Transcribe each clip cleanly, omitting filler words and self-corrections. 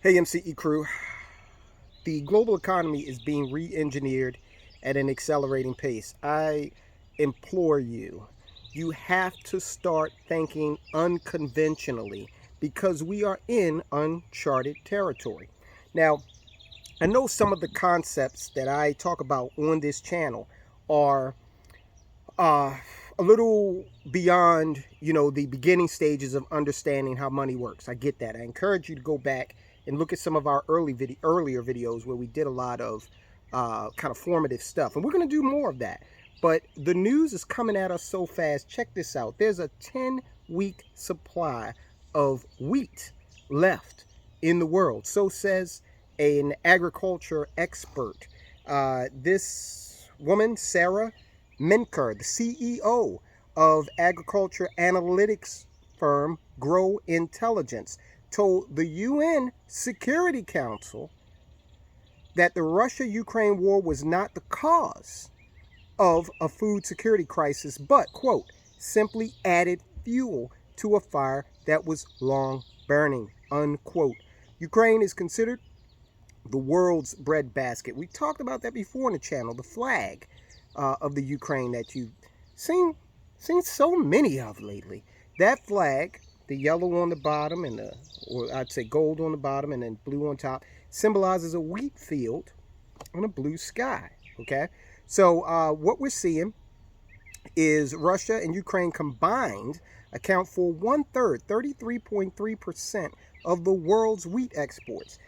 Hey MCE crew, the global economy is being re-engineered at an accelerating pace. I implore you, you have to start thinking unconventionally because we are in uncharted territory. Now, I know some of the concepts that I talk about on this channel are uh, a little beyond, the beginning stages of understanding how money works. I get that. I encourage you to go back and look at some of our earlier videos where we did a lot of kind of formative stuff. And we're going to do more of that. But the news is coming at us so fast. Check this out. There's a 10-week supply of wheat left in the world. So says an agriculture expert. This woman, Sarah Menker, the CEO of agriculture analytics firm Grow Intelligence, told the UN Security Council that the Russia-Ukraine war was not the cause of a food security crisis, but, quote, simply added fuel to a fire that was long burning, unquote. Ukraine is considered the world's breadbasket. We talked about that before on the channel, the flag of the Ukraine that you've seen so many of lately. That flag, the yellow on the bottom and or I'd say gold on the bottom and then blue on top, symbolizes a wheat field on a blue sky. Okay, so what we're seeing is Russia and Ukraine combined account for 1/3, 33.3% of the world's wheat exports.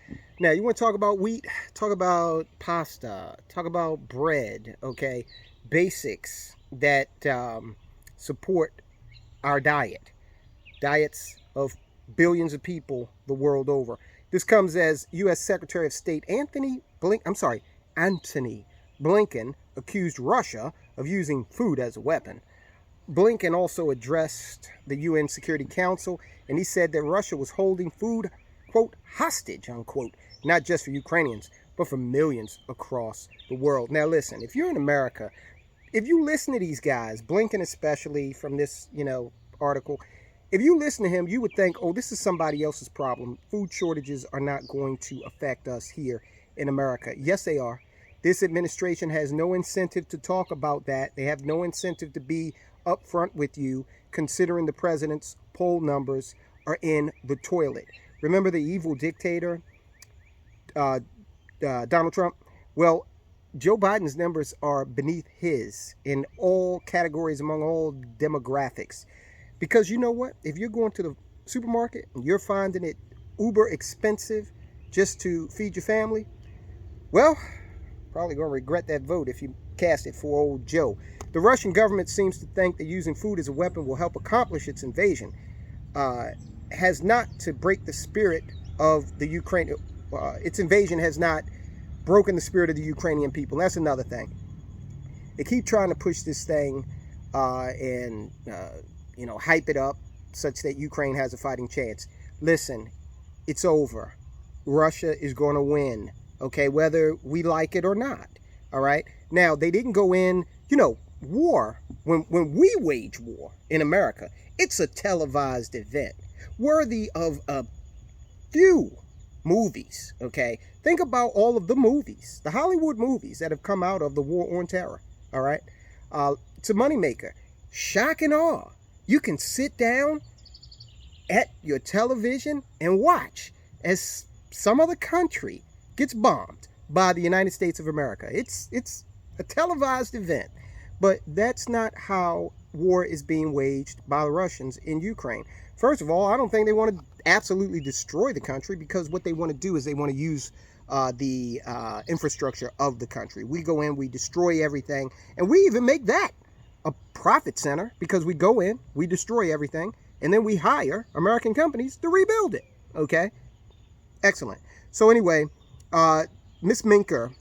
Now, you want to talk about wheat? Talk about pasta. Talk about bread, okay? Basics that support our diets of billions of people the world over. This comes as U.S. Secretary of State Antony Blinken accused Russia of using food as a weapon. Blinken also addressed the UN Security Council, and he said that Russia was holding food, quote, hostage, unquote, not just for Ukrainians, but for millions across the world. Now, listen, if you're in America, if you listen to these guys, Blinken especially from this, article, if you listen to him, you would think, oh, this is somebody else's problem. Food shortages are not going to affect us here in America. Yes, they are. This administration has no incentive to talk about that. They have no incentive to be upfront with you, considering the president's poll numbers are in the toilet. Remember the evil dictator, Donald Trump? Well, Joe Biden's numbers are beneath his in all categories, among all demographics. Because you know what? If you're going to the supermarket and you're finding it uber expensive just to feed your family, well, probably going to regret that vote if you cast it for old Joe. The Russian government seems to think that using food as a weapon will help accomplish its invasion. Has not to break the spirit of the Ukraine. Its invasion has not broken the spirit of the Ukrainian people. That's another thing. They keep trying to push this thing and hype it up such that Ukraine has a fighting chance. Listen, it's over. Russia is going to win. Okay, whether we like it or not. All right. Now, they didn't go in, war. When we wage war in America, it's a televised event worthy of a few movies. Okay, think about all of the movies, the Hollywood movies that have come out of the war on terror. All right, it's a moneymaker. Shock and awe. You can sit down at your television and watch as some other country gets bombed by the United States of America. It's a televised event, but that's not how war is being waged by the Russians in Ukraine. First of all, I don't think they want to absolutely destroy the country, because what they want to do is they want to use the infrastructure of the country. We go in, we destroy everything, and we even make that a profit center, because we go in, we destroy everything, and then we hire American companies to rebuild it. Okay? Excellent. So anyway, Miss Menker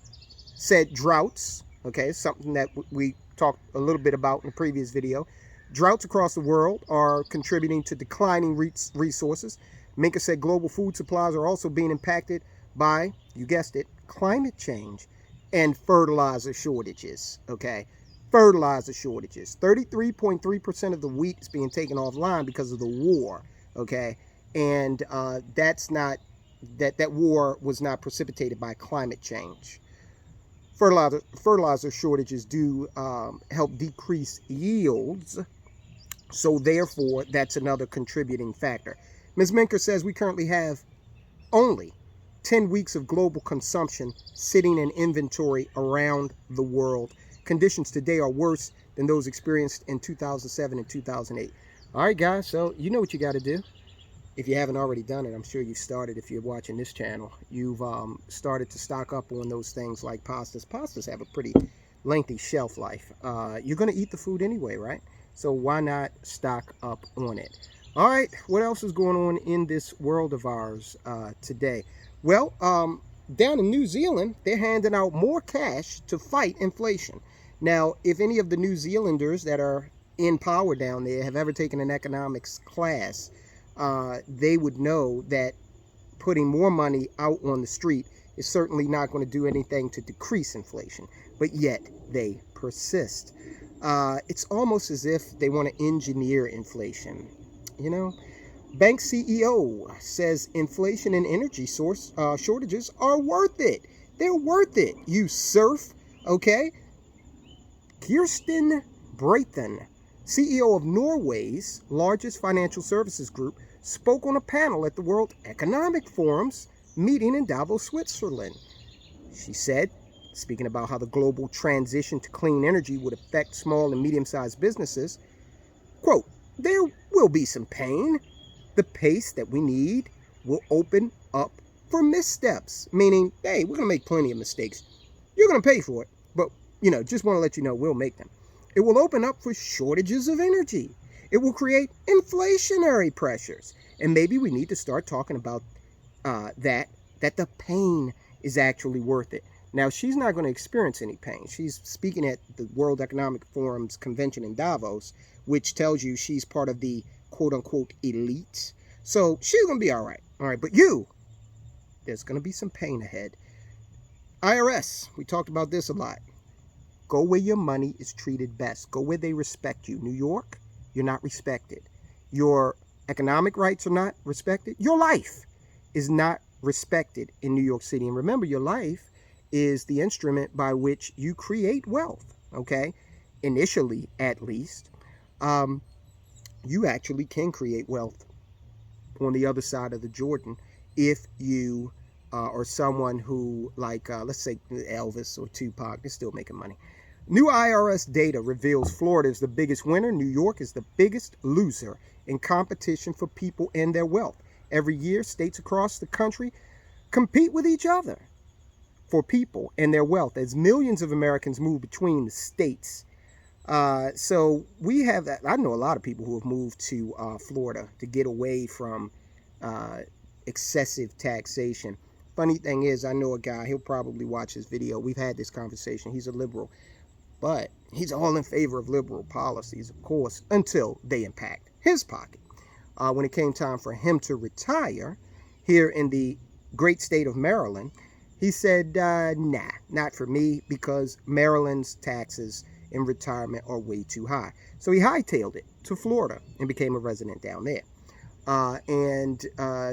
said droughts, okay, something that we talked a little bit about in the previous video. Droughts across the world are contributing to declining resources. Menker said global food supplies are also being impacted by, you guessed it, climate change and fertilizer shortages, okay? Fertilizer shortages. 33.3% of the wheat is being taken offline because of the war, okay? And that's not that war was not precipitated by climate change. Fertilizer shortages do help decrease yields, so therefore that's another contributing factor. Ms. Minker says we currently have only 10 weeks of global consumption sitting in inventory around the world. Conditions today are worse than those experienced in 2007 and 2008. All right, guys, so you know what you got to do. If you haven't already done it, I'm sure you've started. If you're watching this channel, you've started to stock up on those things like pastas. Pastas have a pretty lengthy shelf life. You're going to eat the food anyway, right? So why not stock up on it? All right, what else is going on in this world of ours today? Well, down in New Zealand, they're handing out more cash to fight inflation. Now, if any of the New Zealanders that are in power down there have ever taken an economics class, they would know that putting more money out on the street is certainly not going to do anything to decrease inflation, but yet they persist. It's almost as if they want to engineer inflation, you know? Bank CEO says inflation and energy shortages are worth it. They're worth it, you serf, okay? Kirsten Brayton, CEO of Norway's largest financial services group, spoke on a panel at the World Economic Forum's meeting in Davos, Switzerland. She said, speaking about how the global transition to clean energy would affect small and medium-sized businesses, quote, there will be some pain. The pace that we need will open up for missteps, meaning, hey, we're going to make plenty of mistakes. You're going to pay for it, but, just want to let you know we'll make them. It will open up for shortages of energy. It will create inflationary pressures. And maybe we need to start talking about that the pain is actually worth it. Now, she's not going to experience any pain. She's speaking at the World Economic Forum's convention in Davos, which tells you she's part of the quote-unquote elite. So she's going to be all right. All right, but there's going to be some pain ahead. IRS, we talked about this a lot. Go where your money is treated best. Go where they respect you. New York, you're not respected. Your economic rights are not respected. Your life is not respected in New York City. And remember, your life is the instrument by which you create wealth, okay? Initially, at least, you actually can create wealth on the other side of the Jordan if you are someone who, like, let's say Elvis or Tupac, they're still making money. New IRS data reveals Florida is the biggest winner. New York is the biggest loser in competition for people and their wealth. Every year, states across the country compete with each other for people and their wealth as millions of Americans move between the states. So we have that. I know a lot of people who have moved to Florida to get away from excessive taxation. Funny thing is, I know a guy, he'll probably watch this video. We've had this conversation. He's a liberal, but he's all in favor of liberal policies, of course, until they impact his pocket. When it came time for him to retire here in the great state of Maryland, he said, nah, not for me, because Maryland's taxes in retirement are way too high. So he hightailed it to Florida and became a resident down there. I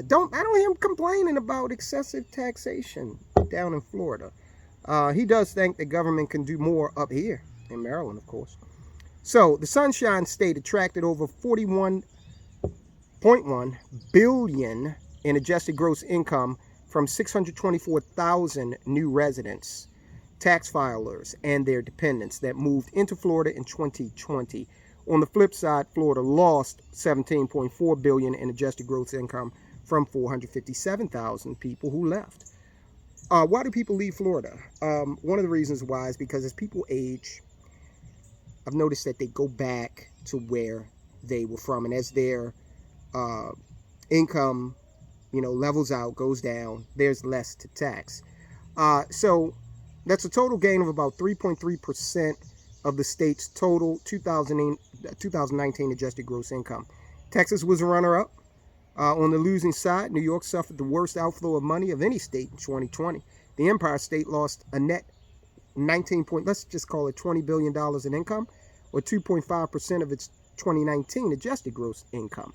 don't hear him complaining about excessive taxation down in Florida. He does think the government can do more up here in Maryland, of course. So the Sunshine State attracted over $41.1 billion in adjusted gross income from 624,000 new residents, tax filers, and their dependents that moved into Florida in 2020. On the flip side, Florida lost $17.4 billion in adjusted gross income from 457,000 people who left. Why do people leave Florida? One of the reasons why is because as people age, I've noticed that they go back to where they were from, and as their income, levels out, goes down, there's less to tax. So that's a total gain of about 3.3% of the state's total 2019 adjusted gross income. Texas was a runner-up. On the losing side, New York suffered the worst outflow of money of any state in 2020. The Empire State lost a net let's just call it $20 billion in income, or 2.5% of its 2019 adjusted gross income.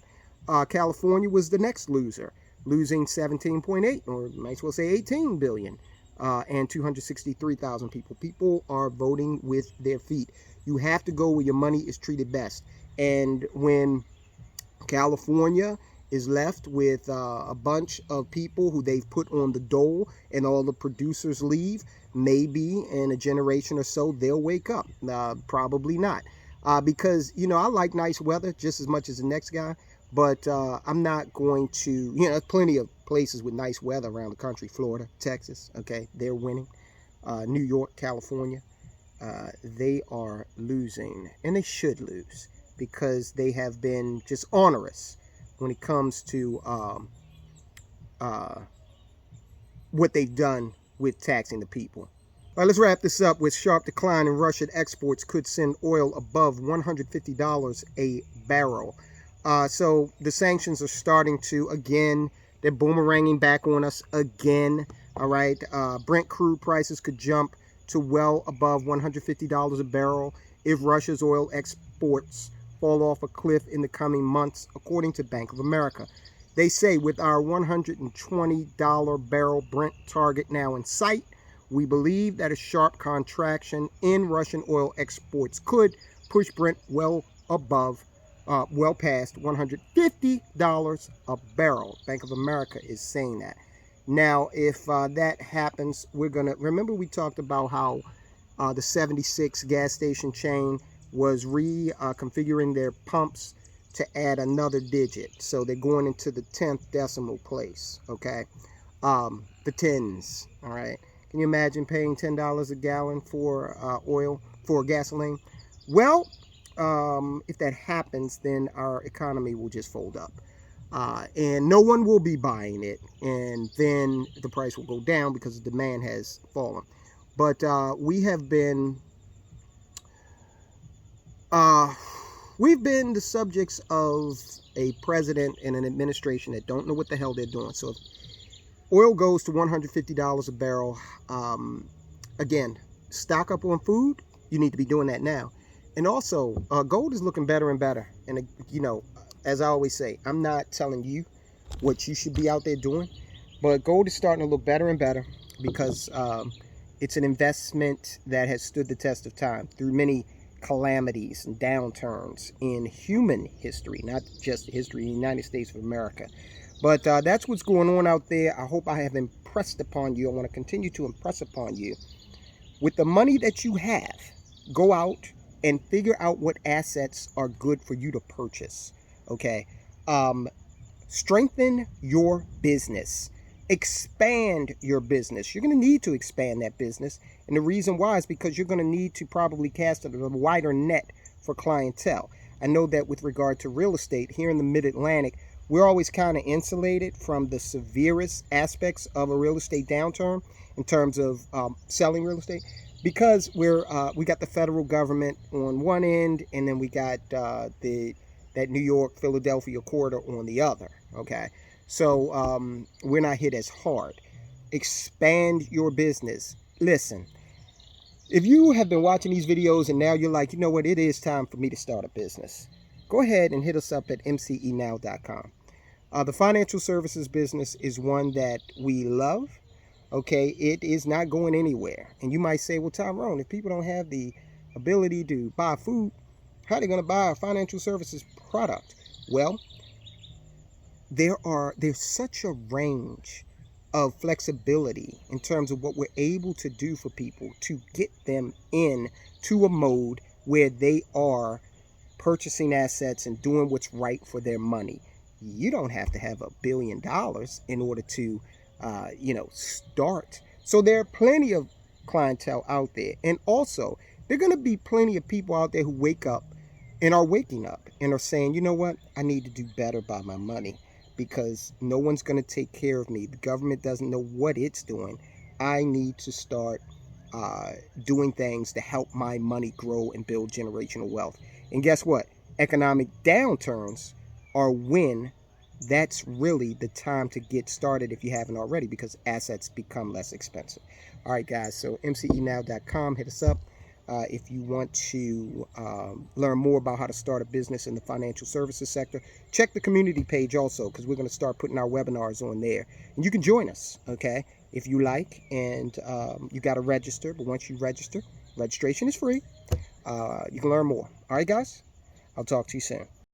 California was the next loser. losing 17.8, or might as well say 18 billion, and 263,000 people. People are voting with their feet. You have to go where your money is treated best. And when California is left with a bunch of people who they've put on the dole, and all the producers leave, maybe in a generation or so they'll wake up. Probably not, because I like nice weather just as much as the next guy, but I'm not going to. There's plenty of places with nice weather around the country. Florida, Texas, okay, they're winning. New York, California, they are losing, and they should lose, because they have been just onerous when it comes to what they've done with taxing the people. All right, let's wrap this up with sharp decline in Russian exports could send oil above $150 a barrel. So the sanctions are starting to, again, they're boomeranging back on us again. All right, Brent crude prices could jump to well above $150 a barrel if Russia's oil exports fall off a cliff in the coming months, according to Bank of America. They say with our $120 barrel Brent target now in sight, we believe that a sharp contraction in Russian oil exports could push Brent well past $150 a barrel. Bank of America is saying that. Now, if that happens, we're going to, remember we talked about how the 76 gas station chain was reconfiguring their pumps to add another digit. So they're going into the 10th decimal place, okay? The tens, all right? Can you imagine paying $10 a gallon for oil, for gasoline? Well, if that happens, then our economy will just fold up. And no one will be buying it, and then the price will go down because the demand has fallen. But we've been the subjects of a president and an administration that don't know what the hell they're doing. So if oil goes to $150 a barrel, again, stock up on food. You need to be doing that now. And also, gold is looking better and better. And, as I always say, I'm not telling you what you should be out there doing, but gold is starting to look better and better because it's an investment that has stood the test of time through many calamities and downturns in human history, not just the history of the United States of America. But that's what's going on out there. I hope I have impressed upon you. I want to continue to impress upon you. With the money that you have, go out and figure out what assets are good for you to purchase. Okay? Strengthen your business. Expand your business. You're going to need to expand that business. And the reason why is because you're going to need to probably cast a wider net for clientele. I know that with regard to real estate here in the Mid-Atlantic, we're always kind of insulated from the severest aspects of a real estate downturn in terms of selling real estate, because we got the federal government on one end, and then we got that New York, Philadelphia corridor on the other. Okay, so we're not hit as hard. Expand your business. Listen, if you have been watching these videos and now you're like, you know what, it is time for me to start a business, go ahead and hit us up at mcenow.com. The financial services business is one that we love. Okay, it is not going anywhere. And you might say, well, Tyrone, if people don't have the ability to buy food, how are they going to buy a financial services product? Well, there's such a range of flexibility in terms of what we're able to do for people to get them in to a mode where they are purchasing assets and doing what's right for their money. You don't have to have $1 billion in order to start. So there are plenty of clientele out there. And also, there are going to be plenty of people out there who wake up and are waking up and are saying, you know what, I need to do better by my money because no one's going to take care of me. The government doesn't know what it's doing. I need to start doing things to help my money grow and build generational wealth. And guess what? Economic downturns are when that's really the time to get started if you haven't already, because assets become less expensive. All right, guys, so mcenow.com, hit us up. If you want to learn more about how to start a business in the financial services sector, check the community page also, because we're going to start putting our webinars on there. And you can join us, okay, if you like. And you got to register. But once you register, registration is free. You can learn more. All right, guys? I'll talk to you soon.